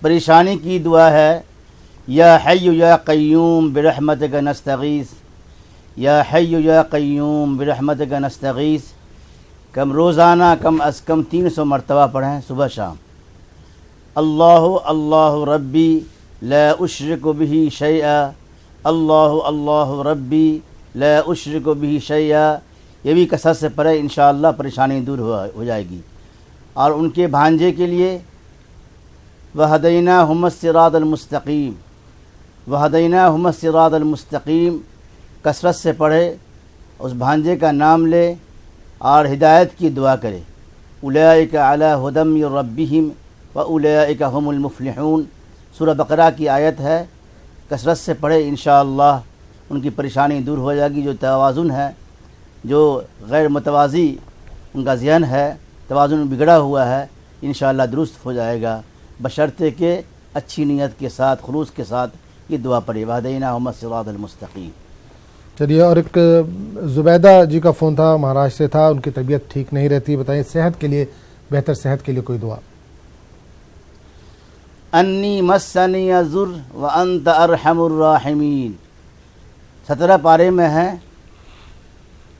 پریشانی کی دعا ہے یا حی یا قیوم برحمتک نستغیث، یا حی یا قیوم برحمتک نستغیث، کم روزانہ کم از کم 300 مرتبہ پڑھیں صبح شام۔ اللہ اللہ ربی لا اشرک بہ شیئا، اللہ اللہ ربی لا اشرک بہ شیئا، یہ بھی کثرت سے پڑھے، انشاءاللہ پریشانی دور ہو جائے گی۔ اور ان کے بھانجے کے لیے وَہَدَيْنَاهُمَ الصِّرَاطَ الْمُسْتَقِيمَ، وَهَدَيْنَاهُمَ الصِّرَاطَ الْمُسْتَقِيمَ کثرت سے پڑھے، اس بھانجے کا نام لے اور ہدایت کی دعا کرے۔ اولئک علی ھدی من ربہم واولئک ھم المفلحون، سورہ بقرہ کی آیت ہے، کثرت سے پڑھے، انشاءاللہ ان کی پریشانی دور ہو جائے گی۔ جو توازن ہے، جو غیر متوازی ان کا ذہن ہے، توازن بگڑا ہوا ہے، انشاءاللہ درست ہو جائے گا، بشرطے کہ اچھی نیت کے ساتھ، خلوص کے ساتھ یہ دعا پڑھے، وَہَدَيْنَاهُمَ الصِّرَاطَ الْمُسْتَقِيمَ۔ چلیے، اور ایک زبیدہ جی کا فون تھا، مہاراشٹر سے تھا، ان کی طبیعت ٹھیک نہیں رہتی، بتائیں صحت کے لیے، بہتر صحت کے لیے کوئی دعا۔ انی مسنی الضر وانت ارحم الراحمین، 17 پارے میں ہے،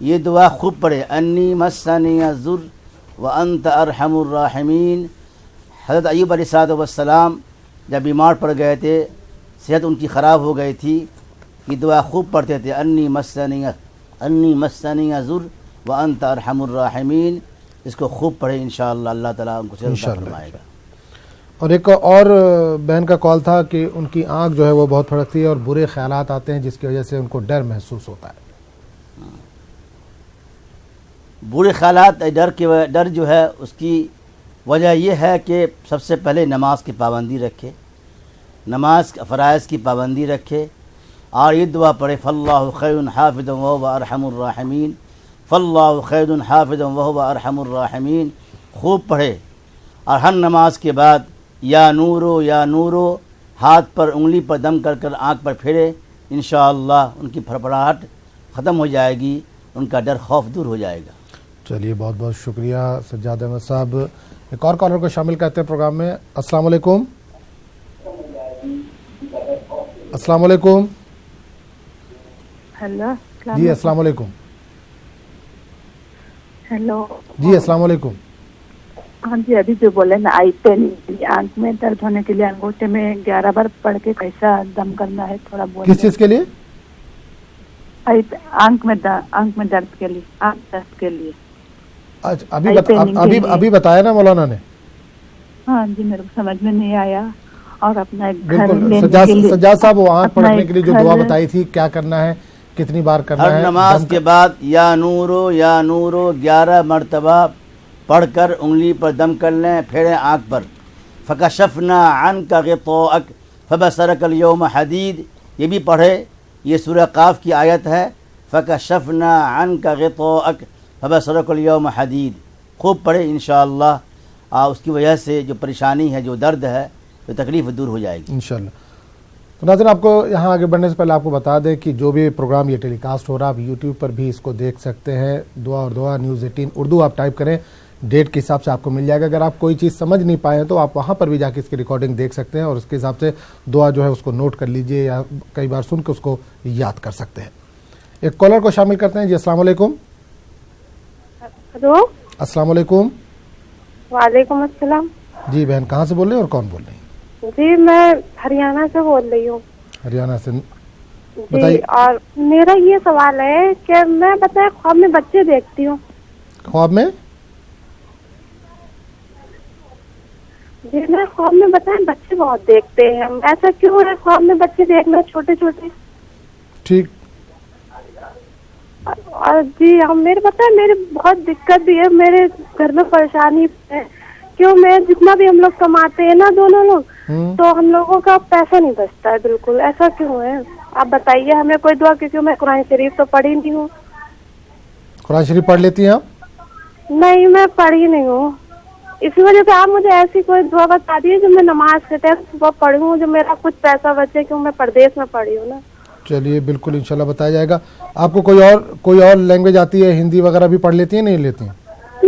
یہ دعا خوب پڑھے، انی مسنی الضر وانت ارحم الراحمین۔ حضرت ایوب علیہ السلام جب بیمار پڑ گئے تھے، صحت ان کی خراب ہو گئی تھی، یہ دعا خوب پڑھتے تھے، انی مسنی الضر وانت ارحم الراحمین۔ اس کو خوب پڑھے، انشاءاللہ اللہ تعالیٰ ان کو صحت عطا فرمائے گا۔ اور ایک اور بہن کا کال تھا کہ ان کی آنکھ جو ہے وہ بہت پھڑکتی ہے اور برے خیالات آتے ہیں، جس کی وجہ سے ان کو ڈر محسوس ہوتا ہے۔ برے خیالات، ڈر جو ہے اس کی وجہ یہ ہے کہ سب سے پہلے نماز کی پابندی رکھے، نماز فرائض کی پابندی رکھے، اور یہ دعا پڑھے، فاللہ خیر حافظا وہو ارحم الراحمین، فاللہ خیر حافظا وہو ارحم الراحمین، خوب پڑھے۔ اور ہر نماز کے بعد یا نورو یا نورو ہاتھ پر انگلی پر دم کر کر آنکھ پر پھیرے، انشاءاللہ ان کی پھڑپڑاہٹ ختم ہو جائے گی، ان کا ڈر خوف دور ہو جائے گا۔ چلیے، بہت بہت شکریہ سجاد احمد صاحب۔ ایک اور کالر کو شامل کرتے ہیں پروگرام میں۔ السلام علیکم۔ السلام علیکم۔ ہیلو، جی السلام علیکم۔ ہیلو، جی السلام علیکم۔ ہاں جی، ابھی جو بولے نا آئی پین، آنکھ میں درد ہونے کے لیے انگوٹھے میں 11 بار پڑھ کے کیسا دم کرنا ہے، تھوڑا بول۔ کس چیز کے لیے؟ آنکھ میں درد کے لیے، آنکھ درد کے لیے۔ ابھی بتایا نا مولانا نے۔ ہاں جی، میرے کو سمجھ میں نہیں آیا۔ اور اپنا بالکل سجاد صاحب، وہ آنکھ پڑھنے کے لیے جو دعا بتائی تھی، کیا کرنا ہے، کتنی بار کرنا ہے؟ ہر نماز کے بعد یا نورو 11 مرتبہ پڑھ کر انگلی پر دم کر لیں، پھیریں آنکھ پر۔ فکشفنا عنک غطاءک فبصرک اليوم حدید، یہ بھی پڑھے، یہ سورہ قاف کی آیت ہے، فکشفنا عنک غطاءک فبصرک اليوم حدید، خوب پڑھے، انشاءاللہ اس کی وجہ سے جو پریشانی ہے، جو درد ہے، جو تکلیف دور ہو جائے گی انشاءاللہ۔ تو ناظرین، آپ کو یہاں آگے بڑھنے سے پہلے آپ کو بتا دیں کہ جو بھی پروگرام یہ ٹیلی کاسٹ ہو رہا ہے، آپ یوٹیوب پر بھی اس کو دیکھ سکتے ہیں۔ دعا اور دعا نیوز 18 اردو آپ ٹائپ کریں، ڈیٹ کے حساب سے آپ کو مل جائے گا۔ اگر آپ کوئی چیز سمجھ نہیں پائے تو آپ وہاں پر بھی جا کے اس کی ریکارڈنگ دیکھ سکتے ہیں، اور اس کے حساب سے دعا جو ہے اس کو نوٹ کر لیجئے، یا کئی بار سن کے اس کو یاد کر سکتے ہیں۔ ایک کالر کو شامل کرتے ہیں۔ جی السلام علیکم۔ ہلو، السلام علیکم۔ وعلیکم السلام۔ جی بہن، کہاں سے بول رہے ہیں اور کون بول رہے ہیں؟ جی میں ہریانہ سے بول رہی ہوں۔ ہریانہ سے، جی، بتائیے۔ اور میرا یہ سوال ہے کہ میں بتائیں خواب میں بچے دیکھتی ہوں۔ خواب میں؟ جی میں خواب میں بتائیں بچے بہت دیکھتے ہیں، ایسا کیوں ہے خواب میں بچے دیکھنا چھوٹے چھوٹے؟ ٹھیک۔ اور جی میرے بتائیں میری بہت دقت بھی ہے، میرے گھر میں پریشانی ہے، کیوں میں جتنا بھی ہم لوگ کماتے ہیں نا دونوں لوگ، تو ہم لوگوں کا پیسہ نہیں بچتا ہے بالکل، ایسا کیوں ہے؟ آپ بتائیے ہمیں کوئی دعا، کیونکہ میں قرآن شریف تو پڑھی نہیں ہوں۔ قرآن شریف پڑھ لیتی ہیں آپ؟ نہیں، میں پڑھی نہیں ہوں، اسی وجہ سے آپ مجھے ایسی کوئی دعا بتا دیجیے جو میں نماز کے ٹائم صبح پڑھوں، جو میرا کچھ پیسہ بچے، کیوں میں پردیس میں پڑھی ہوں نا۔ چلیے، بالکل انشاءاللہ بتایا جائے گا۔ آپ کو کوئی اور لینگویج آتی ہے؟ ہندی وغیرہ بھی پڑھ لیتی ہیں، نہیں لیتی ہیں؟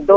2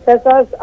6,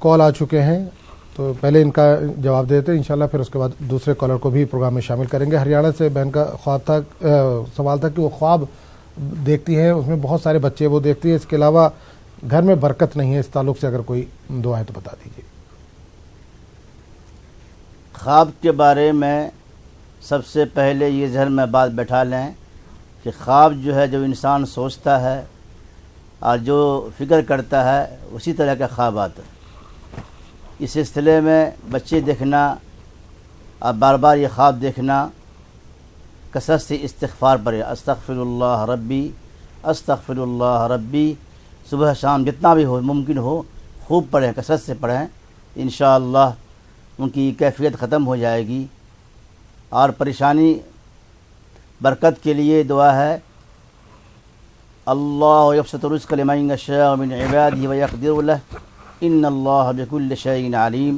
کال آ چکے ہیں تو پہلے ان کا جواب دیتے ہیں انشاءاللہ، پھر اس کے بعد دوسرے کالر کو بھی پروگرام میں شامل کریں گے۔ ہریانہ سے بہن کا خواب تھا، سوال تھا کہ وہ خواب دیکھتی ہیں، اس میں بہت سارے بچے وہ دیکھتی ہیں، اس کے علاوہ گھر میں برکت نہیں ہے، اس تعلق سے اگر کوئی دعا ہے تو بتا دیجیے۔ خواب کے بارے میں سب سے پہلے یہ ذہن میں بات بیٹھا لیں کہ خواب جو ہے جو انسان سوچتا ہے اور جو فکر کرتا ہے اسی طرح کا خواب آتا ہے۔ اس سلسلے میں بچے دیکھنا اور بار بار یہ خواب دیکھنا، کثرت سے استغفار پڑھیں، استغفر اللہ ربی استغفر اللہ ربی، صبح شام جتنا بھی ہو ممکن ہو خوب پڑھیں، کثرت سے پڑھیں، انشاءاللہ ان کی کیفیت ختم ہو جائے گی۔ اور پریشانی برکت کے لیے دعا ہے، اللہ یبسط الرزق لمن یشاء من عباده ویقدر له ان اللہ بكل شیء علیم،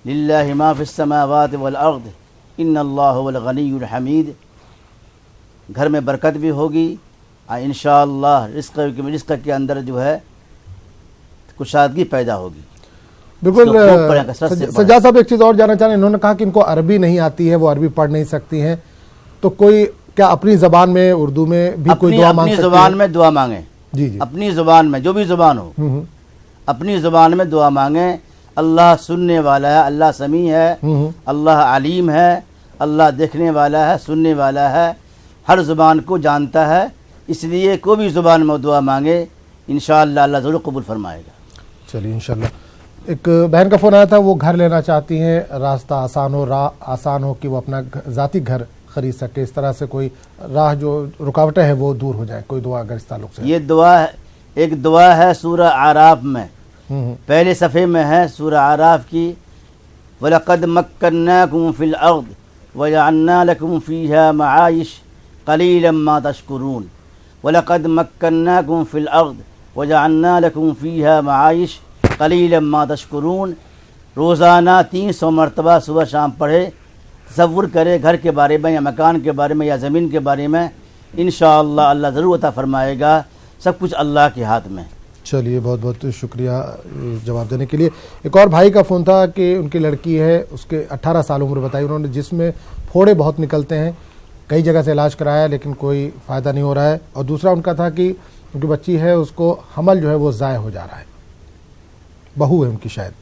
للہ ما فی السماوات والارض ان اللہ هو الغنی الحمید۔ گھر میں برکت بھی ہوگی اور انشاءاللہ رزق کے اندر جو ہے کشادگی پیدا ہوگی۔ بالکل سجاد صاحب ایک چیز اور جاننا چاہیں، انہوں نے کہا کہ ان کو عربی نہیں آتی ہے، وہ عربی پڑھ نہیں سکتی ہیں، تو کوئی کیا اپنی زبان میں اردو میں بھی کوئی دعا مانگ سکتی ہیں؟ اپنی زبان میں دعا مانگیں، جی جی، اپنی زبان میں جو بھی زبان ہو اپنی زبان میں دعا مانگیں۔ اللہ سننے والا ہے، اللہ سمیع ہے، اللہ علیم ہے، اللہ دیکھنے والا ہے، سننے والا ہے، ہر زبان کو جانتا ہے، اس لیے کوئی بھی زبان میں دعا مانگے انشاءاللہ اللہ ضرور قبول فرمائے گا۔ چلیے انشاءاللہ۔ ایک بہن کا فون آیا تھا، وہ گھر لینا چاہتی ہیں، راستہ آسان ہو، راہ آسان ہو کہ وہ اپنا ذاتی گھر خرید سکے، اس طرح سے کوئی راہ جو رکاوٹیں ہیں وہ دور ہو جائیں، کوئی دعا اگر اس تعلق سے؟ یہ دعا ایک دعا ہے سورہ اعراف میں، پہلے صفحے میں ہے سورہ اعراف کی، وَلَقَدْ مَكَّنَّاكُمْ فِي الْأَرْضِ وَجَعَلْنَا لَكُمْ فِيهَا مَعَائِشَ قَلِيلًا مَا تَشْكُرُونَ وَلَقَدْ مَكَّنَّاكُمْ فِي الْأَرْضِ وَجَعَلْنَا لَكُمْ فِيهَا مَعَائِشَ قلیلا ما تشکرون۔ روزانہ 300 مرتبہ صبح شام پڑھے، تصور کرے گھر کے بارے میں یا مکان کے بارے میں یا زمین کے بارے میں، انشاءاللہ اللہ ضرور عطا فرمائے گا، سب کچھ اللہ کے ہاتھ میں۔ چلیے بہت بہت شکریہ جواب دینے کے لیے۔ ایک اور بھائی کا فون تھا کہ ان کی لڑکی ہے، اس کے 18 سال عمر بتائی، انہوں نے جس میں پھوڑے بہت نکلتے ہیں، کئی جگہ سے علاج کرایا لیکن کوئی فائدہ نہیں ہو رہا ہے، اور دوسرا ان کا تھا کہ ان کی بچی ہے، اس کو حمل جو ہے وہ ضائع ہو جا رہا ہے، بہو ہے ان کی شاید۔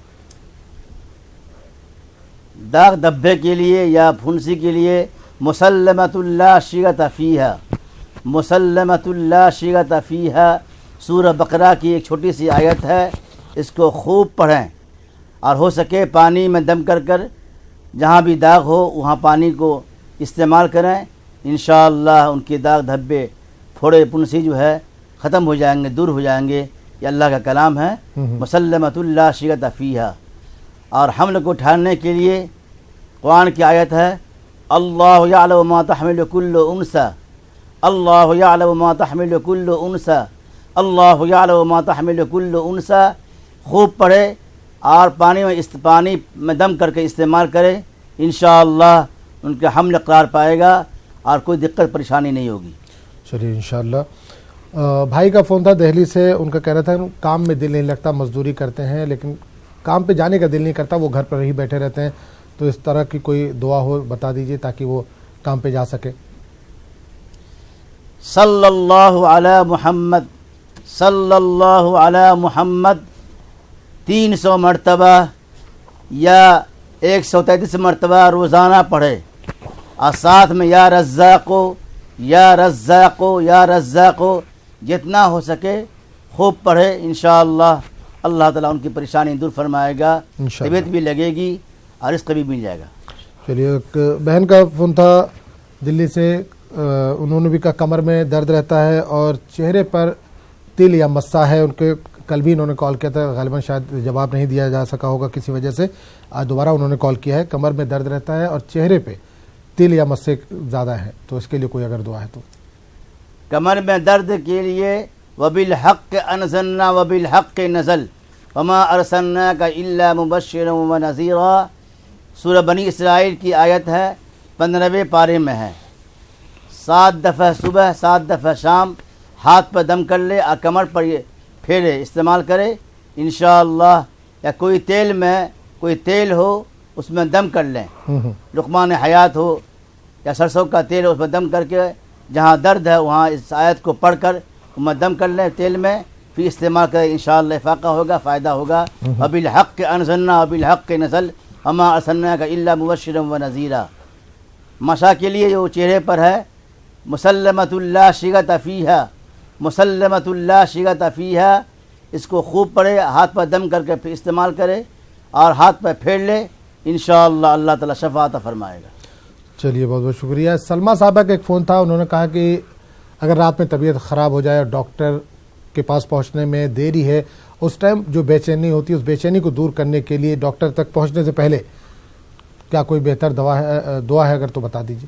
داغ دھبے کے لیے یا پھنسی کے لیے مسلمۃ لا شیۃ فیہا، مسلمۃ لا شیۃ فیہا سورہ بقرہ کی ایک چھوٹی سی آیت ہے، اس کو خوب پڑھیں اور ہو سکے پانی میں دم کر کر جہاں بھی داغ ہو وہاں پانی کو استعمال کریں، انشاءاللہ ان کے داغ دھبے پھوڑے پھنسی جو ہے ختم ہو جائیں گے، دور ہو جائیں گے۔ یہ اللہ کا کلام ہے، مسلمۃ لا شیۃ فیہا۔ اور حمل کو اٹھانے کے لیے قرآن کی آیت ہے، اللہ یعلم ما تحمل کل انثی، اللہ یعلم ما تحمل کل انثی، اللہ یعلم ما تحمل کل انثی۔ خوب پڑھے اور پانی میں دم کر کے استعمال کرے، انشاءاللہ ان کا حمل قرار پائے گا اور کوئی دقت پریشانی نہیں ہوگی۔ چلیے انشاءاللہ۔ بھائی کا فون تھا دہلی سے، ان کا کہنا تھا کام میں دل نہیں لگتا، مزدوری کرتے ہیں لیکن کام پہ جانے کا دل نہیں کرتا، وہ گھر پر ہی بیٹھے رہتے ہیں، تو اس طرح کی کوئی دعا ہو بتا دیجئے تاکہ وہ کام پہ جا سکے۔ صلی اللہ علی محمد، صلی اللہ علی محمد 300 مرتبہ یا 133 مرتبہ روزانہ پڑھے، اور ساتھ میں یا رزاقو یا رزاقو یا رزاقو جتنا ہو سکے خوب پڑھے، انشاءاللہ اللہ تعالیٰ ان کی پریشانی دور فرمائے گا، طبیعت بھی لگے گی اور رزق بھی مل جائے گا۔ چلیے ایک بہن کا فون تھا دلی سے، انہوں نے بھی کہا کمر میں درد رہتا ہے اور چہرے پر تل یا مسا ہے، ان کے کل بھی انہوں نے کال کیا تھا، غالباً شاید جواب نہیں دیا جا سکا ہوگا کسی وجہ سے، آج دوبارہ انہوں نے کال کیا ہے، کمر میں درد رہتا ہے اور چہرے پہ تل یا مسے زیادہ ہیں، تو اس کے لیے کوئی اگر دعا ہے تو؟ کمر میں درد کے لیے وَبِالْحَقِّ أَنزَلْنَا وَبِالْحَقِّ نَزَلَ وَمَا أَرْسَلْنَاكَ إِلَّا مُبَشِّرًا وَنَذِيرًا، سورہ بنی اسرائیل کی آیت ہے، 15ویں پارے میں ہے۔ 7 دفعہ صبح 7 دفعہ شام ہاتھ پر دم کر لے اور کمر پر یہ پھیرے استعمال کرے، انشاءاللہ یا کوئی تیل ہو اس میں دم کر لیں، لقمان حیات ہو یا سرسوں کا تیل ہو اس میں دم کر کے جہاں درد ہے وہاں اس آیت کو پڑھ کر میں دم کر لیں تیل میں، پھر استعمال کریں، انشاءاللہ افاقہ ہوگا، فائدہ ہوگا۔ وبالحق انزلنا وبالحق نزل وما ارسلناک الا مبشرا ونذیرا۔ مشا کے لیے جو چہرے پر ہے مسلمۃ اللہ شیغۃ فیہا، مسلمۃ اللہ شیغۃ فیہا، اس کو خوب پڑھے، ہاتھ پر دم کر کے پھر استعمال کرے اور ہاتھ پر پھیر لے، انشاءاللہ اللہ تعالیٰ شفا عطا فرمائے گا۔ چلیے بہت بہت شکریہ۔ سلمہ صاحبہ کا ایک فون تھا، انہوں نے کہا کہ اگر رات میں طبیعت خراب ہو جائے اور ڈاکٹر کے پاس پہنچنے میں دیری ہے، اس ٹائم جو بے چینی ہوتی ہے اس بے چینی کو دور کرنے کے لیے ڈاکٹر تک پہنچنے سے پہلے کیا کوئی بہتر دعا ہے اگر تو بتا دیجیے۔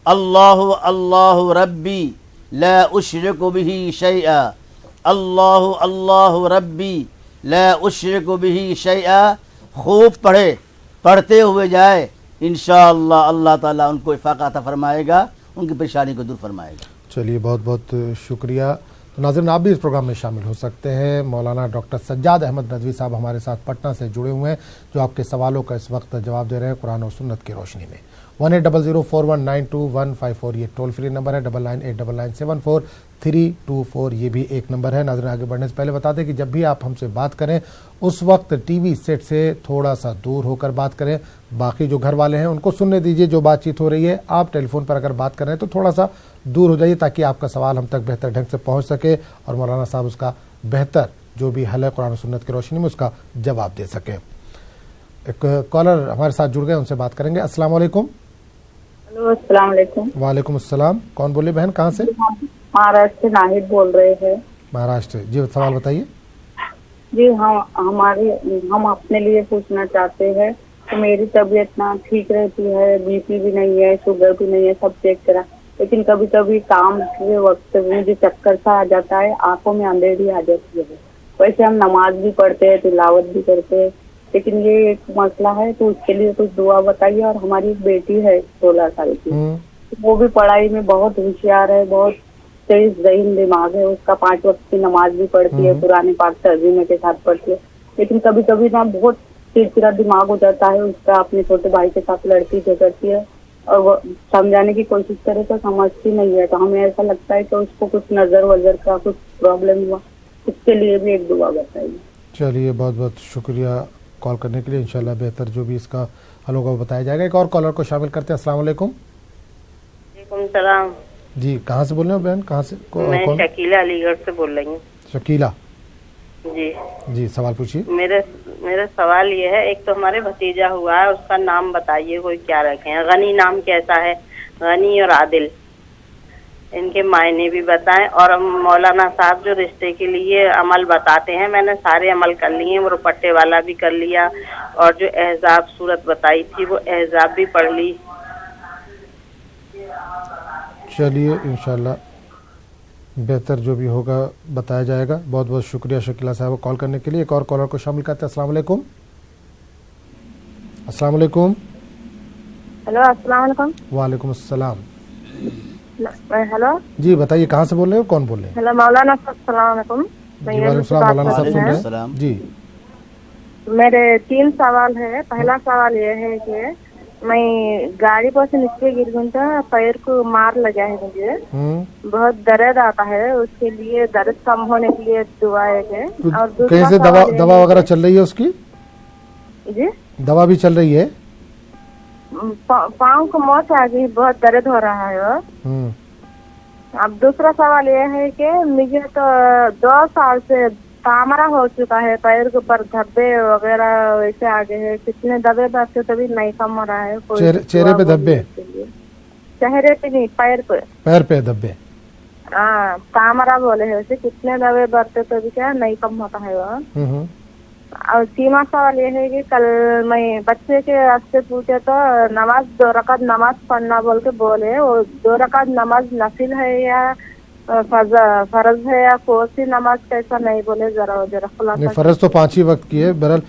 اللہ اللہ ربی لا اشرک بہ شیئا، اللہ اللہ ربی لا اشرک بہ شیئا، خوب پڑھتے ہوئے جائے، انشاءاللہ اللہ تعالیٰ ان کو افاقہ عطا فرمائے گا، ان کی پریشانی کو دور فرمائے گا۔ چلیے بہت بہت شکریہ۔ تو ناظرین آپ بھی اس پروگرام میں شامل ہو سکتے ہیں۔ مولانا ڈاکٹر سجاد احمد ندوی صاحب ہمارے ساتھ پٹنہ سے جڑے ہوئے ہیں جو آپ کے سوالوں کا اس وقت جواب دے رہے ہیں قرآن و سنت کی روشنی میں۔ 180041922154 یہ ٹول فری نمبر ہے، 9989974324 یہ بھی ایک نمبر ہے۔ ناظرین آگے بڑھنے سے پہلے بتا دیں کہ جب بھی آپ ہم سے بات کریں اس وقت ٹی وی سیٹ سے تھوڑا سا دور ہو کر بات کریں، باقی جو گھر والے ہیں ان کو سننے دیجیے جو بات چیت ہو رہی ہے۔ آپ ٹیلی فون پر اگر بات کر رہے ہیں تو تھوڑا سا دور ہو جائیے تاکہ آپ کا سوال ہم تک بہتر ڈھنگ سے پہنچ سکے اور مولانا صاحب اس کا بہتر جو بھی حل ہے قرآن و سنت کی روشنی میں اس کا جواب دے سکیں۔ ایک کالر ہمارے ساتھ جڑ گئے، ان سے بات کریں گے۔ السلام علیکم۔ ہلو السلام علیکم۔ وعلیکم السلام، کون بولے بہن، کہاں سے؟ مہاراشٹر سے ناہید بول رہے ہیں۔ مہاراشٹر، جی سوال بتائیے۔ جی ہم اپنے لیے پوچھنا چاہتے ہیں کہ میری طبیعت نہ ٹھیک رہتی ہے، بی پی بھی نہیں ہے، شوگر بھی نہیں ہے، سب چیک کرا، لیکن کبھی کبھی کام کے وقت مجھے چکر سا آ جاتا ہے، آنکھوں میں اندھیری آ جاتی ہے۔ ویسے ہم نماز بھی پڑھتے ہیں، تلاوت بھی کرتے ہیں، لیکن یہ ایک مسئلہ ہے تو اس کے لیے کچھ دعا بتائیے۔ اور ہماری ایک بیٹی ہے 16 سال کی، وہ بھی پڑھائی میں بہت ہوشیار ہے، بہت تیز ذہین دماغ ہے، اس کا 5 وقت کی نماز بھی پڑھتی ہے، قرآن پاک ترجمے کے ساتھ پڑھتی ہے، لیکن کبھی کبھی نا بہت چڑچڑا دماغ ہو جاتا ہے اس کا، اپنے چھوٹے بھائی کے ساتھ لڑتی جھگڑتی ہے اور وہ سمجھانے کی کوشش کرے تو سمجھتی نہیں ہے، تو ہمیں ایسا لگتا ہے کہ اس کو کچھ نظر وظر کا کچھ پرابلم ہوا، اس کے لیے بھی ایک دعا بتائیے۔ چلیے بہت بہت شکریہ کال کرنے کے لیے، انشاءاللہ بہتر جو بھی اس کا حل ہوگا وہ بتایا جائے گا۔ ایک اور کالر کو شامل کرتے ہیں۔ السلام علیکم۔ وعلیکم السلام۔ جی کہاں سے بول رہے ہو بہن، کہاں سے؟ میں شکیلہ علی گڑھ سے بول رہی ہوں۔ شکیلہ جی جی سوال پوچھیے۔ میرا سوال یہ ہے، ایک تو ہمارے بھتیجا ہوا ہے، اس کا نام بتائیے کوئی کیا رکھیں، غنی نام کیسا ہے؟ غنی اور عادل، ان کے معنی بھی بتائیں، اور مولانا صاحب جو رشتے کے لیے عمل بتاتے ہیں میں نے سارے عمل کر لیے ہیں، وہ روپٹے والا بھی کر لیا اور جو احزاب صورت بتائی تھی وہ احزاب بھی پڑھ لی۔ چلیے انشاءاللہ بہتر جو بھی ہوگا بتایا جائے گا۔ بہت بہت شکریہ شکیلہ صاحب کال کرنے کے لیے۔ ایک اور کالر کو شامل کرتے ہیں۔ السلام علیکم۔ السلام علیکم۔ ہلو السلام علیکم۔ وعلیکم السلام۔ ہلو جی بتائیے کہاں سے بول رہے ہو، کون بول رہے ہیں؟ ہلو مولانا صاحب السلام علیکم۔ جی وعلیکم السلام، مولانا صاحب سن رہے ہیں؟ جی میرے 3 سوال ہے۔ پہلا سوال یہ ہے کہ میں گاڑی پر سے نیچے گر گئی تھا، پیر کو مار لگا ہے، مجھے بہت درد آتا ہے، اس کے لیے درد کم ہونے کے لیے دعا ہے۔ اور کہیں سے دوا وغیرہ چل رہی ہے اس کی؟ جی دوا بھی چل رہی ہے؟ پاؤں کو موچ آ گئی، بہت درد ہو رہا ہے۔ اب دوسرا سوال یہ ہے کہ مجھے تو 2 سال سے تامرا ہو چکا ہے، پیر کے اوپر دھبے وغیرہ ویسے آگے ہے، کتنے دبے بات تبھی نہیں کم ہو رہا ہے۔ چہرے پہ دھبے؟ چہرے پہ نہیں، پیر پہ دھبے؟ ہاں تامرا بولے ہیں اسے، کتنے دبے برتے تو بھی کیا نہیں کم ہوتا ہے وہ۔ اور 3واں سوال یہ ہے کہ کل میں بچے کے سے پوچھے تو نماز 2 رکعت نماز پڑھنا بول کے بولے، وہ 2 رکعت نماز نفل ہے یا فرض ہے یا کوسی نماز کیسا نہیں بولے، ذرا خلاصہ۔ فرض تو 5 ہی وقت کی ہے۔ بہرحال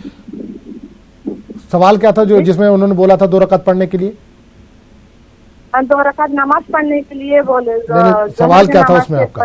سوال کیا تھا جو جس میں انہوں نے بولا تھا 2 رکعت پڑھنے کے لیے؟ 2 رکعت نماز پڑھنے کے لیے بولے۔ سوال کیا تھا اس میں آپ کا؟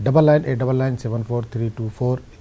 9989974324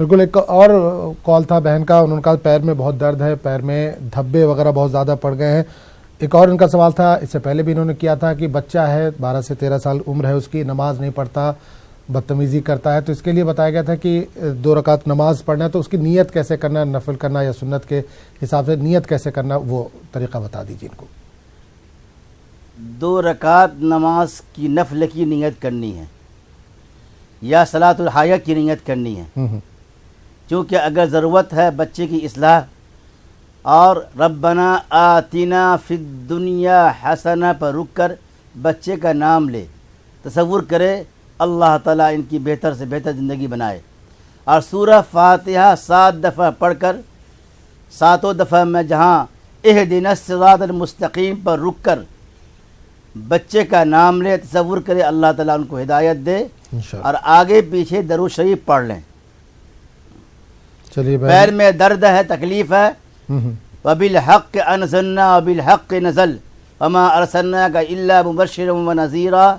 بالکل. ایک اور کال تھا بہن کا, انہوں نے کہا پیر میں بہت درد ہے, پیر میں دھبے وغیرہ بہت زیادہ پڑ گئے ہیں. ایک اور ان کا سوال تھا, اس سے پہلے بھی انہوں نے کیا تھا کہ بچہ ہے 12 سے 13 سال عمر ہے اس کی, نماز نہیں پڑھتا, بدتمیزی کرتا ہے, تو اس کے لیے بتایا گیا تھا کہ 2 رکعت نماز پڑھنا ہے, تو اس کی نیت کیسے کرنا ہے, نفل کرنا یا سنت کے حساب سے نیت کیسے کرنا, وہ طریقہ بتا دیجیے ان کو. 2 رکعت نماز کی نفل کی نیت کرنی ہے یا صلاۃ الحاجہ کی نیت کرنی ہے, چونکہ اگر ضرورت ہے بچے کی اصلاح اور ربنا آتنا فی الدنیا حسنہ پر رک کر بچے کا نام لے, تصور کرے اللہ تعالیٰ ان کی بہتر سے بہتر زندگی بنائے, اور سورہ فاتحہ 7 دفعہ پڑھ کر 7 دفعہ میں جہاں اہدنا الصراط المستقیم پر رک کر بچے کا نام لے, تصور کرے اللہ تعالیٰ ان کو ہدایت دے, اور آگے پیچھے درود شریف پڑھ لیں. چلیے, پیر میں درد ہے, تکلیف ہے, وَبِالْحَقِّ أَنزَلْنَا وَبِالْحَقِّ نَزَلَ وَمَا أَرْسَلْنَاكَ إِلَّا مُبَشِّرًا وَنَذِيرًا,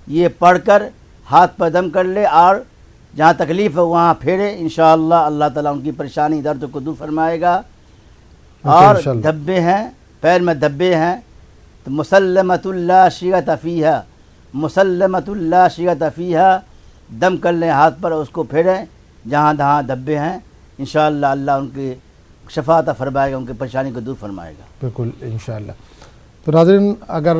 یہ پڑھ کر ہاتھ پر دم کر لے اور جہاں تکلیف ہے وہاں پھیرے, انشاءاللہ اللہ تعالیٰ ان کی پریشانی درد کو دور فرمائے گا. اور دھبے ہیں, پیر میں دھبے ہیں, تو مسلمۃ لا شیۃ فیہا, مسلمۃ لا شیۃ فیہا, دم کر لیں ہاتھ پر, اس کو پھیریں جہاں جہاں دھبے ہیں, انشاءاللہ اللہ ان کی شفا عطا فرمائے گا, ان کی پریشانی کو دور فرمائے گا. بالکل انشاءاللہ. تو ناظرین, اگر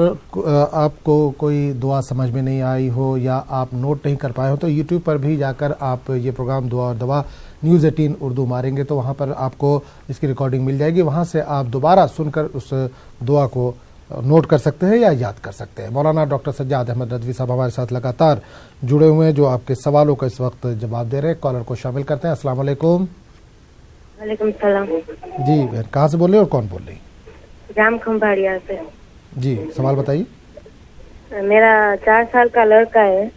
آپ کو کوئی دعا سمجھ میں نہیں آئی ہو یا آپ نوٹ نہیں کر پائے ہو تو یوٹیوب پر بھی جا کر آپ یہ پروگرام دعا اور دوا نیوز 18 اردو ماریں گے تو وہاں پر آپ کو اس کی ریکارڈنگ مل جائے گی, وہاں سے آپ دوبارہ سن کر اس دعا کو نوٹ کر سکتے ہیں یا یاد کر سکتے ہیں. مولانا ڈاکٹر سجاد احمد رضوی صاحب ہمارے ساتھ لگاتار جڑے ہوئے ہیں جو آپ کے سوالوں کا اس وقت جواب دے رہے ہیں. کالر کو شامل کرتے ہیں. السلام علیکم. وعلیکم السلام. جی بہن, کہاں سے بول رہے ہیں اور کون بول رہی؟ جام کھمباڑیا سے. جی سوال بتائیے. میرا 4 سال کا لڑکا ہے,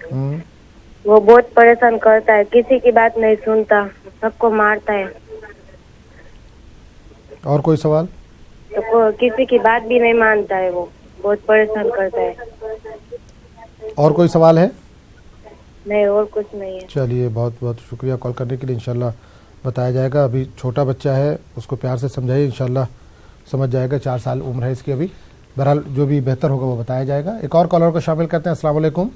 وہ بہت پریشان کرتا ہے, کسی کی بات نہیں سنتا, سب کو مارتا ہے. اور کوئی سوال؟ تو کسی کی بات بھی نہیں مانتا ہے, وہ بہت پریشان کرتا ہے. اور کوئی سوال ہے؟ نہیں, اور کچھ نہیں ہے. چلیے, بہت بہت شکریہ کال کرنے کے لیے. انشاءاللہ بتایا جائے گا. ابھی چھوٹا بچہ ہے, اس کو پیار سے سمجھائیے, انشاءاللہ سمجھ جائے گا. 4 سال عمر ہے اس کی ابھی. بہرحال جو بھی بہتر ہوگا وہ بتایا جائے گا. ایک اور کالر کو شامل کرتے ہیں. السلام علیکم.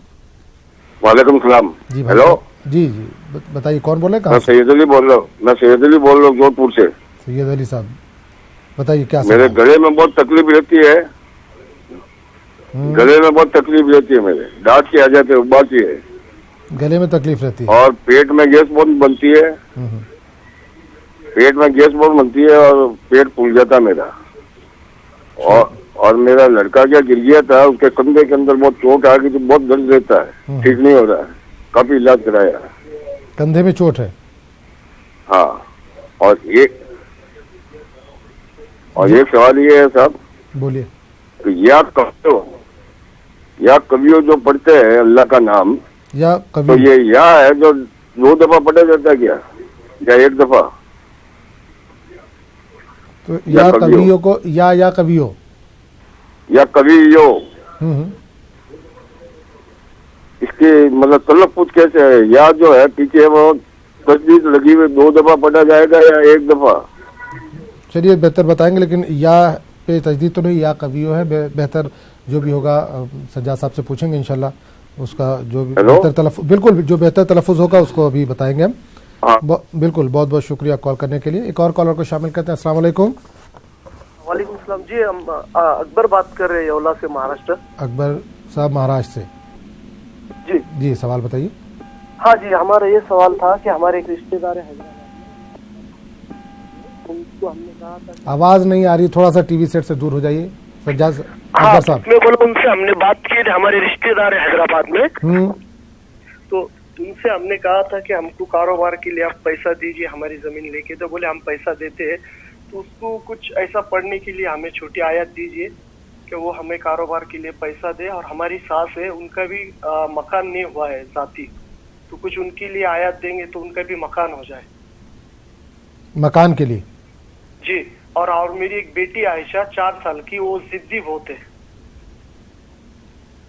وعلیکم السلام. جی ہیلو. جی جی بتائیے, کون بول رہے ہیں؟ میں سید علی بول رہا ہوں. میں سید علی بول رہا ہوں جوڑ پور سے. سید علی صاحب بتائیے کیا میرے گلے میں بہت تکلیف رہتی ہے, گلے میں بہت تکلیف رہتی ہے, میرے دانت کی آ جاتے ہیں, ابالتی ہے, گلے میں تکلیف رہتی ہے, اور پیٹ میں گیس بہت بنتی ہے, پیٹ میں گیس بہت بنتی ہے اور پیٹ پھول جاتا ہے میرا. اور میرا لڑکا کیا گر گیا تھا, اس کے کندھے کے اندر بہت چوٹ آ گئی تو بہت درد رہتا ہے, ٹھیک نہیں ہو رہا ہے, کافی علاج کرایا. کندھے میں چوٹ ہے؟ ہاں. اور ایک سوال یہ ہے صاحب, بولیے. کہ یا کبیو جو پڑھتے ہیں اللہ کا نام, یا تو یہ یا ہے جو 2 دفعہ پڑھا جاتا ہے کیا, یا 1 دفعہ؟ تو یا کبیو کو یا کبیو یا کبیو, اس کی مطلب تلفظ کیسے ہے؟ یا جو ہے پیچھے وہ تجدید لگی ہوئی 2 دفعہ پڑھا جائے گا یا 1 دفعہ؟ چلیے بہتر بتائیں گے, لیکن یا پہ تجدید تو نہیں, یا کبیو ہے. بہتر جو بھی ہوگا سجاد صاحب سے پوچھیں گے انشاءاللہ, اس کا جو بہتر تلفظ, بالکل جو بہتر تلفظ ہوگا اس کو ابھی بتائیں گے ہم. بالکل, بہت بہت شکریہ کال کرنے کے لیے. ایک اور کالر کو شامل کرتے ہیں. السلام علیکم. وعلیکم السلام. جی ہم اکبر بات کر رہے ہیں اولا سے, مہاراشٹر. اکبر صاحب مہاراشٹر سے. جی جی سوال بتائیے. ہاں جی, ہمارا یہ سوال تھا کہ ہمارے ایک رشتے دار ہیں حیدرآباد, ان کو ہم نے کہا تھا. آواز نہیں آ رہی, تھوڑا سا ٹی وی سیٹ سے دور ہو جائیے سجاد اکبر صاحب. میں بولا ان سے ہم نے بات کی, ہمارے رشتے دار ہیں حیدرآباد میں, تو ان سے ہم نے کہا تھا کہ ہم کو کاروبار کے لیے آپ پیسہ دیجیے ہماری زمین لے کے. تو بولے ہم پیسہ دیتے ہیں, تو اس کو کچھ ایسا پڑھنے کے لیے ہمیں چھوٹی آیت دیجیے کہ وہ ہمیں کاروبار کے لیے پیسہ دے. اور ہماری ساس ہے, ان کا بھی مکان نہیں ہوا ہے ذاتی, تو کچھ ان کے لیے آیت دیں گے تو ان کا بھی مکان ہو جائے. مکان کے لیے؟ جی. اور میری ایک بیٹی عائشہ 4 سال کی, وہ ضدی بہت ہے.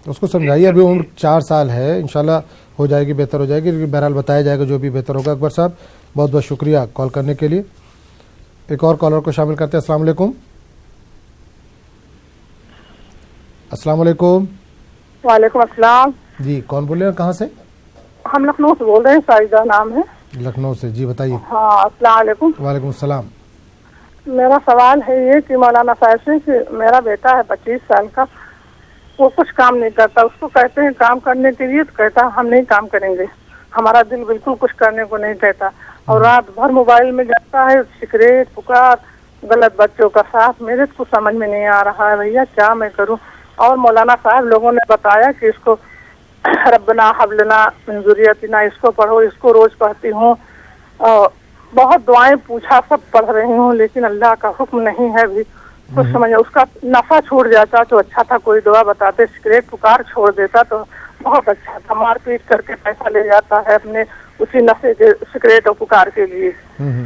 اس کو سمجھائیے, ابھی عمر 4 سال ہے, انشاءاللہ ہو جائے گی، بہتر ہو جائے گی، لیکن بہرحال بتایا جائے گا جو بھی بہتر ہوگا۔ اکبر صاحب بہت بہت شکریہ کال کرنے کے لیے۔ ایک اور کالر کو شامل کرتے ہیں۔ السلام علیکم۔ السلام علیکم۔ وعلیکم السلام۔ جی کون بول رہے ہیں، کہاں سے؟ ہم لکھنؤ سے بول رہے ہیں، ساجدہ نام ہے۔ لکھنؤ سے، جی بتائیے۔ ہاں السلام علیکم۔ وعلیکم السلام۔ میرا سوال ہے یہ کہ مولانا صاحب سے کہ میرا بیٹا ہے 25 سال کا، وہ کچھ کام نہیں کرتا، اس کو کہتے ہیں کام کرنے کے لیے تو کہتا ہم نہیں کام کریں گے، ہمارا دل بالکل کچھ کرنے کو نہیں کہتا، اور رات بھر موبائل میں جاتا ہے، سگریٹ پکار، غلط بچوں کا ساتھ۔ میرے کو سمجھ میں نہیں آ رہا ہے بھیا کیا میں کروں۔ اور مولانا صاحب لوگوں نے بتایا کہ اس کو ربنا حب لنا من ذریتنا اس کو پڑھو، اس کو روز پڑھتی ہوں، بہت دعائیں پوچھا، سب پڑھ رہی ہوں، لیکن اللہ کا حکم نہیں ہے بھی کچھ سمجھ۔ اس کا نفع چھوٹ جاتا تو اچھا تھا، کوئی دعا بتاتے، سگریٹ پکار چھوڑ دیتا تو بہت اچھا تھا، مار پیٹ کر کے پیسہ لے جاتا ہے اپنے اسی نفے کے سگریٹ اور پکار کے لیے،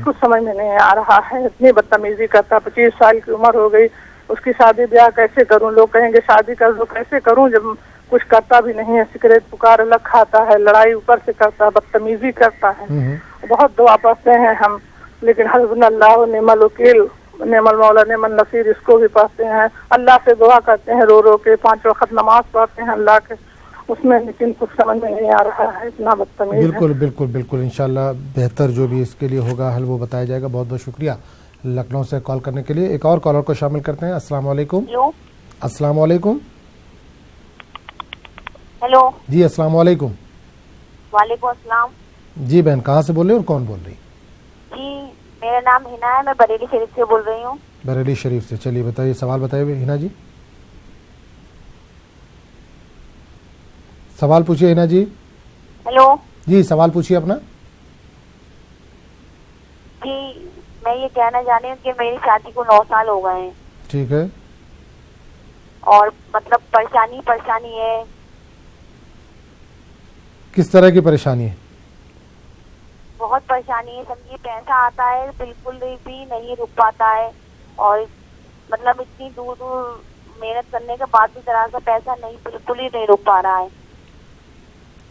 کچھ سمجھ میں نہیں آ رہا ہے، اتنی بدتمیزی کرتا۔ 25 سال کی عمر ہو گئی، اس کی شادی بیاہ کیسے کروں؟ لوگ کہیں گے شادی کر دو، کیسے کروں جب کچھ کرتا بھی نہیں ہے، سگریٹ پکار الگ کھاتا ہے، لڑائی اوپر سے کرتا ہے، بدتمیزی کرتا ہے۔ بہت دعا پڑھتے ہیں ہم، لیکن حسبنا اللہ و نعم الوکیل، نعم المولا نعم النصیر اس کو بھی پڑھتے ہیں، اللہ سے دعا کرتے ہیں رو رو کے، 5 وقت نماز پڑھتے ہیں اللہ کے اس میں، لیکن کچھ سمجھ میں نہیں آ رہا ہے، اتنا بدتمیز ہے۔ بالکل بالکل بالکل، انشاءاللہ بہتر جو بھی اس کے لیے ہوگا حل وہ بتایا جائے گا۔ بہت بہت شکریہ لکھنؤ سے کال کرنے کے لیے۔ ایک اور کالر کو شامل کرتے ہیں۔ السلام علیکم۔ السلام علیکم۔ ہیلو جی السلام علیکم۔ وعلیکم السلام۔ جی بہن کہاں سے بول رہے ہیں اور کون بول رہی؟ جی میرا نام ہنا ہے، میں بریلی شریف سے بول رہی ہوں۔ بریلی شریف سے، چلیے بتائیے، سوال بتائیے ہنا جی، سوال پوچھیے ہنا جی۔ ہیلو جی سوال پوچھیے اپنا۔ جی میں یہ کہنا چاہ رہی ہوں کہ میری شادی کو 9 سال ہو گئے ہیں۔ ٹھیک ہے۔ اور مطلب پریشانی ہے۔ کس طرح کی پریشانی ہے؟ بہت پریشانی ہے، سمجھیے پیسہ آتا ہے بالکل بھی نہیں رک پاتا ہے، اور مطلب اتنی دور دور محنت کرنے کے بعد بھی طرح کا پیسہ نہیں، بالکل ہی نہیں رک پا رہا ہے۔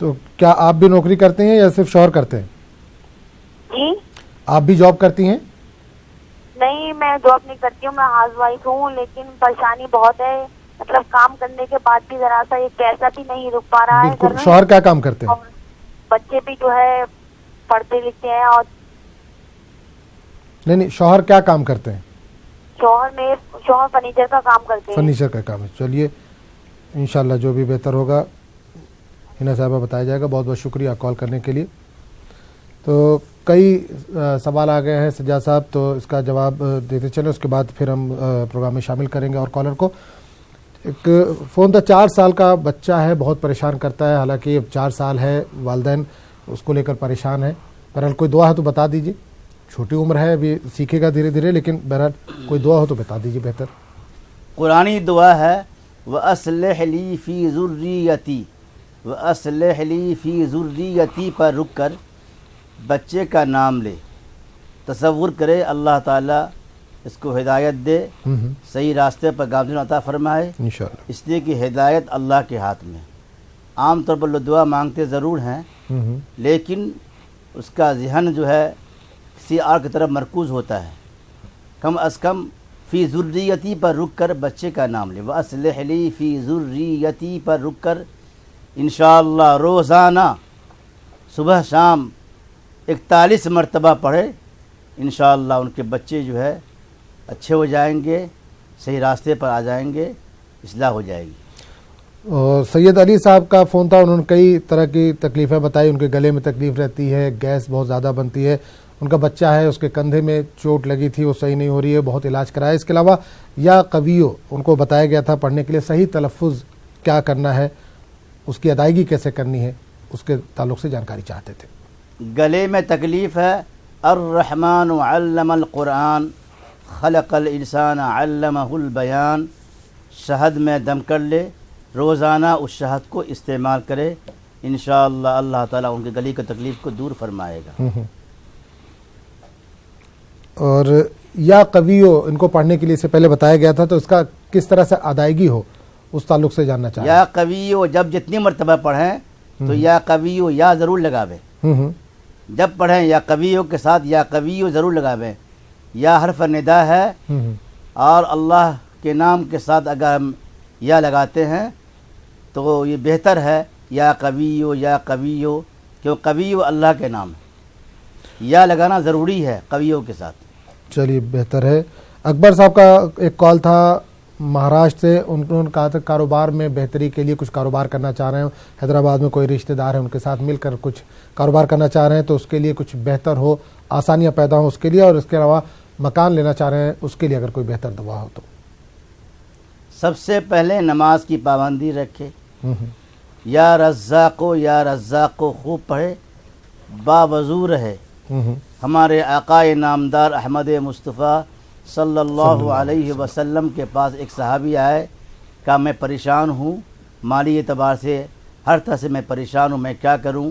تو کیا آپ بھی نوکری کرتے ہیں یا صرف شوہر کرتے ہیں؟ جی آپ بھی جاب کرتی ہیں؟ نہیں میں جاب نہیں کرتی ہوں، میں ہاؤس وائف ہوں، لیکن پریشانی بہت ہے، مطلب کام کرنے کے بعد بھی ذرا سا ایک پیسہ بھی نہیں رک پا رہا ہے۔ بالکل۔ شوہر کیا کام کرتے ہیں؟ بچے بھی جو ہے پڑھتے لکھتے ہیں۔ اور نہیں شوہر کیا کام کرتے ہیں؟ شوہر فرنیچر کا کام کرتے ہیں۔ فرنیچر کا کام ہے، چلیے انشاءاللہ جو بھی بہتر ہوگا ہنا صاحبہ بتایا جائے گا۔ بہت بہت شکریہ کال کرنے کے لیے۔ تو کئی سوال آ گئے ہیں سجاد صاحب، تو اس کا جواب دیتے چلیں، اس کے بعد پھر ہم پروگرام میں شامل کریں گے اور کالر کو۔ ایک فون تھا، 4 سال کا بچہ ہے، بہت پریشان کرتا ہے، حالانکہ اب 4 سال ہے، والدین اس کو لے کر پریشان ہے۔ بہرحال کوئی دعا ہے تو بتا دیجیے، چھوٹی عمر ہے ابھی سیکھے گا دھیرے دھیرے، لیکن بہرحال کوئی دعا ہو تو بتا دیجیے بہتر۔ قرآنی دعا ہے وَأَصْلِحْ لِي فِي ذُرِّيَّتِي، وَأَصْلِحْ لِي فِي ذُرِّيَّتِي پر رک کر بچے کا نام لے، تصور کرے اللہ تعالیٰ اس کو ہدایت دے، صحیح راستے پر گامزن عطا فرمائے انشاءاللہ، اس لیے کہ ہدایت اللہ کے ہاتھ میں۔ عام طور پر لوگ دعا مانگتے ضرور ہیں، لیکن اس کا ذہن جو ہے کسی اور کی طرف مرکوز ہوتا ہے۔ کم از کم فی ذریتی پر رک کر بچے کا نام لے، وَأَصْلِحْ لِي فِي ذُرِّيَّتِي پر رک کر انشاءاللہ روزانہ صبح شام 41 مرتبہ پڑھے، انشاءاللہ ان کے بچے جو ہے اچھے ہو جائیں گے، صحیح راستے پر آ جائیں گے، اصلاح ہو جائے گی۔ اور سید علی صاحب کا فون تھا، انہوں نے کئی طرح کی تکلیفیں بتائی، ان کے گلے میں تکلیف رہتی ہے، گیس بہت زیادہ بنتی ہے، ان کا بچہ ہے اس کے کندھے میں چوٹ لگی تھی، وہ صحیح نہیں ہو رہی ہے، بہت علاج کرایا۔ اس کے علاوہ یا قویو ان کو بتایا گیا تھا پڑھنے کے لیے، صحیح تلفظ کیا کرنا ہے، اس کی ادائیگی کیسے کرنی ہے، اس کے تعلق سے جانکاری چاہتے تھے۔ گلے میں تکلیف ہے، الرحمن علم القرآن خلق الانسان علمہ البیان، شہد میں دم کر لے، روزانہ اس شہد کو استعمال کرے، انشاءاللہ اللہ تعالیٰ ان کے گلے کی تکلیف کو دور فرمائے گا۔ اور یا قویو ان کو پڑھنے کے لیے سے پہلے بتایا گیا تھا، تو اس کا کس طرح سے ادائیگی ہو اس تعلق سے جاننا چاہیے۔ یا قویو جب جتنی مرتبہ پڑھیں تو یا قویو یا ضرور لگاوے. جب پڑھیں یا قویو کے ساتھ یا قویو ضرور لگاویں. یا حرف ندا ہے اور اللہ کے نام کے ساتھ اگر ہم یا لگاتے ہیں تو یہ بہتر ہے یا قویو یا قویو، کیوں قویو اللہ کے نام ہے. یا لگانا ضروری ہے قویو کے ساتھ. چلیے بہتر ہے. اکبر صاحب کا ایک کال تھا مہاراشٹر سے، انہوں نے کہا تھا کاروبار میں بہتری کے لیے کچھ کاروبار کرنا چاہ رہے ہیں، حیدرآباد میں کوئی رشتہ دار ہے ان کے ساتھ مل کر کچھ کاروبار کرنا چاہ رہے ہیں تو اس کے لیے کچھ بہتر ہو، آسانیاں پیدا ہوں اس کے لیے، اور اس کے علاوہ مکان لینا چاہ رہے ہیں اس کے لیے اگر کوئی بہتر دعا ہو تو. سب سے پہلے نماز کی پابندی رکھے. یا رزاقو یا رزاقو خوب پڑھے، باوضو رہے. ہمارے آقا نامدار احمد مصطفیٰ صلی اللہ علیہ وسلم کے پاس ایک صحابی آئے، کہا میں پریشان ہوں، مالی اعتبار سے ہر طرح سے میں پریشان ہوں، میں کیا کروں؟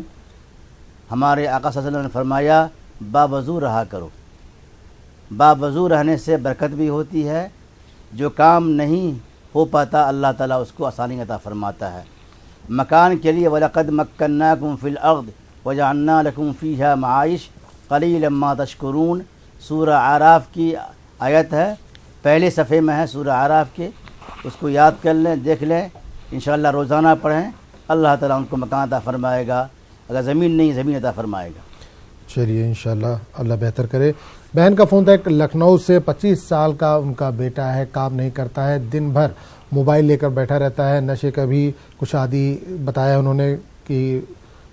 ہمارے آقا صلی اللہ علیہ وسلم نے فرمایا باوضو رہا کرو. باوضو رہنے سے برکت بھی ہوتی ہے، جو کام نہیں ہو پاتا اللہ تعالیٰ اس کو آسانی عطا فرماتا ہے. مکان کے لیے وَلَقَدْ مَكَّنَّاكُمْ فِي الْأَرْضِ وَجَعَلْنَا لَكُمْ فِيهَا مَعَائِشَ قَلِيلًا مَا تَشْكُرُونَ. سورہ اعراف کی آیت ہے، پہلے صفحے میں ہے سورہ اعراف کے، اس کو یاد کر لیں، دیکھ لیں، انشاءاللہ روزانہ پڑھیں، اللہ تعالیٰ ان کو مکان عطا فرمائے گا. اگر زمین نہیں زمین عطا فرمائے گا. چلیے انشاءاللہ اللہ بہتر کرے. بہن کا فون تھا ایک لکھنؤ سے، 25 سال کا ان کا بیٹا ہے، کام نہیں کرتا ہے، دن بھر موبائل لے کر بیٹھا رہتا ہے، نشے کا بھی کچھ عادی بتایا انہوں نے کہ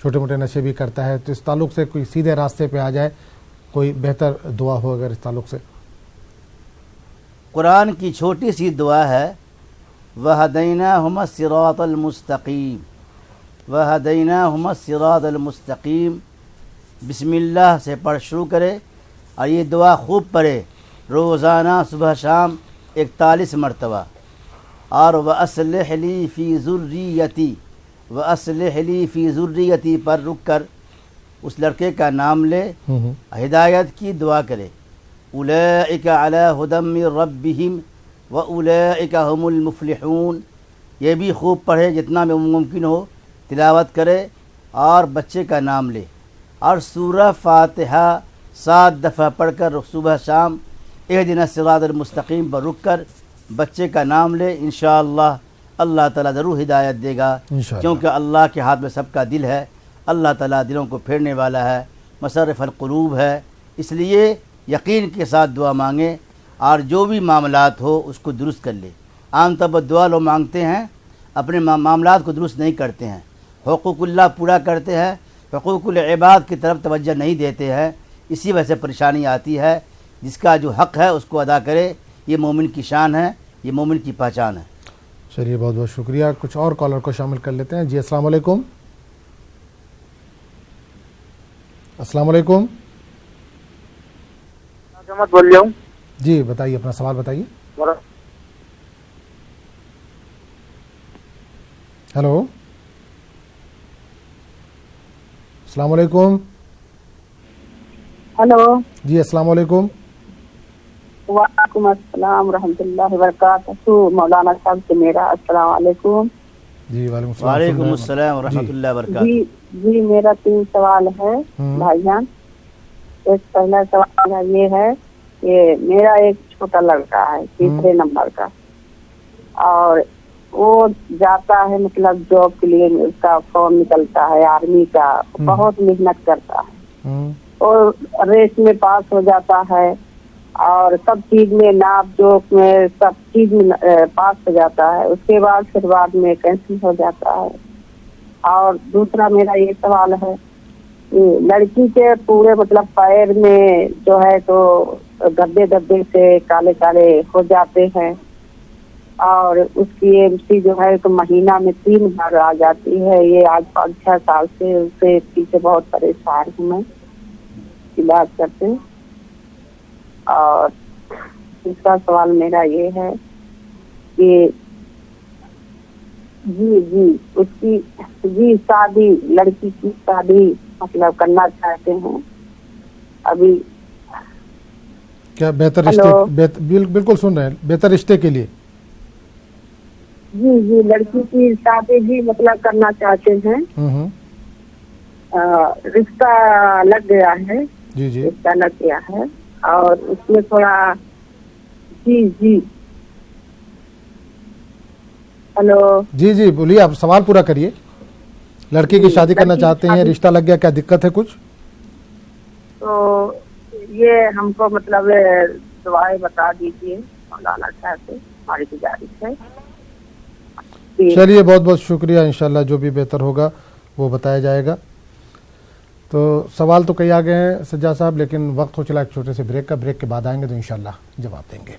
چھوٹے موٹے نشے بھی کرتا ہے. تو اس تعلق سے کوئی سیدھے راستے پہ آ جائے، کوئی بہتر دعا ہو اگر اس تعلق سے. قرآن کی چھوٹی سی دعا ہے، وَهَدَيْنَاهُمَا الصِّرَاطَ الْمُسْتَقِيمَ. وَهَدَيْنَاهُمَا الصِّرَاطَ الْمُسْتَقِيمَ بسم اللہ سے پڑھ شروع کرے اور یہ دعا خوب پڑھے روزانہ صبح شام 41 مرتبہ. اور وَأَصْلِحْ لِي فِي ذُرِّيَّتِي، وَأَصْلِحْ لِي فِي ذُرِّيَّتِي پر رک کر اس لڑکے کا نام لے، ہدایت کی دعا کرے. اولئک علی ھدی من ربہم واولئک ھم المفلحون. یہ بھی خوب پڑھے، جتنا میں ممکن ہو تلاوت کرے اور بچے کا نام لے. اور سورہ فاتحہ 7 دفعہ پڑھ کر صبح شام اہدنا الصراط المستقیم پر رک کر بچے کا نام لے. انشاءاللہ اللہ تعالیٰ ضرور ہدایت دے گا، کیونکہ اللہ کے ہاتھ میں سب کا دل ہے. اللہ تعالیٰ دلوں کو پھیرنے والا ہے، مصرف القلوب ہے. اس لیے یقین کے ساتھ دعا مانگیں اور جو بھی معاملات ہو اس کو درست کر لے. عام طور پر دعا لوگ مانگتے ہیں، اپنے معاملات کو درست نہیں کرتے ہیں، حقوق اللہ پورا کرتے ہیں، حقوق العباد کی طرف توجہ نہیں دیتے ہیں. اسی وجہ سے پریشانی آتی ہے. جس کا جو حق ہے اس کو ادا کرے، یہ مومن کی شان ہے، یہ مومن کی پہچان ہے. چلیے بہت بہت شکریہ. کچھ اور کالر کو شامل کر لیتے ہیں. جی السلام علیکم. السلام علیکم. بول رہا ہوں. جی بتائیے، اپنا سوال بتائیے. ہیلو السلام علیکم. ہلو جی السلام علیکم. وعلیکم السلام ورحمۃ اللہ وبرکاتہ. مولانا صاحب سے میرا السلام علیکم. جی وعلیکم السلام ورحمۃ اللہ وبرکاتہ. جی میرا 3 سوال ہے بھائی جان. ایک پہلا سوال یہ ہے کہ میرا ایک چھوٹا لڑکا ہے 3 نمبر کا، اور وہ جاتا ہے مطلب جاب کے لیے، اس کا فارم نکلتا ہے آرمی کا، بہت محنت کرتا ہے اور ریس میں پاس ہو جاتا ہے اور سب چیز میں ناپ جوک میں سب چیز میں پاس ہو جاتا ہے. اس کے بعد پھر بعد میں کینسل ہو جاتا ہے. اور دوسرا میرا یہ سوال ہے کہ لڑکی کے پورے مطلب پیر میں جو ہے تو گدے گدے سے کالے کالے ہو جاتے ہیں، اور اس کی MC جو ہے تو مہینہ میں 3 بار آ جاتی ہے. یہ آج 5-6 سال سے اس سے پیچھے بہت پریشان ہوں میں علاج کرتے. اور تیسرا سوال میرا یہ ہے کہ جی اس کی شادی، لڑکی کی شادی مطلب کرنا چاہتے ہیں ابھی. کیا بہتر رشتے؟ بالکل سن رہے ہیں. بہتر رشتے کے لیے جی جی لڑکی کی شادی بھی مطلب کرنا چاہتے ہیں. رشتہ لگ گیا ہے. جی جی رشتہ لگ گیا ہے اور اس میں تھوڑا جی جی ہلو جی جی بولیے, آپ سوال پورا کریے. لڑکی کی شادی کرنا چاہتے ہیں, رشتہ لگ گیا, کیا دقت ہے کچھ؟ تو یہ ہم کو مطلب دعائیں بتا دیجیے مولانا صاحب سے, ہماری گزارش ہے. چلیے بہت بہت شکریہ, انشاءاللہ جو بھی بہتر ہوگا وہ بتایا جائے گا. تو سوال تو کئی آ گئے ہیں سجاد صاحب, لیکن وقت ہو چلا ایک چھوٹے سے بریک کا. بریک کے بعد آئیں گے تو انشاءاللہ جواب دیں گے.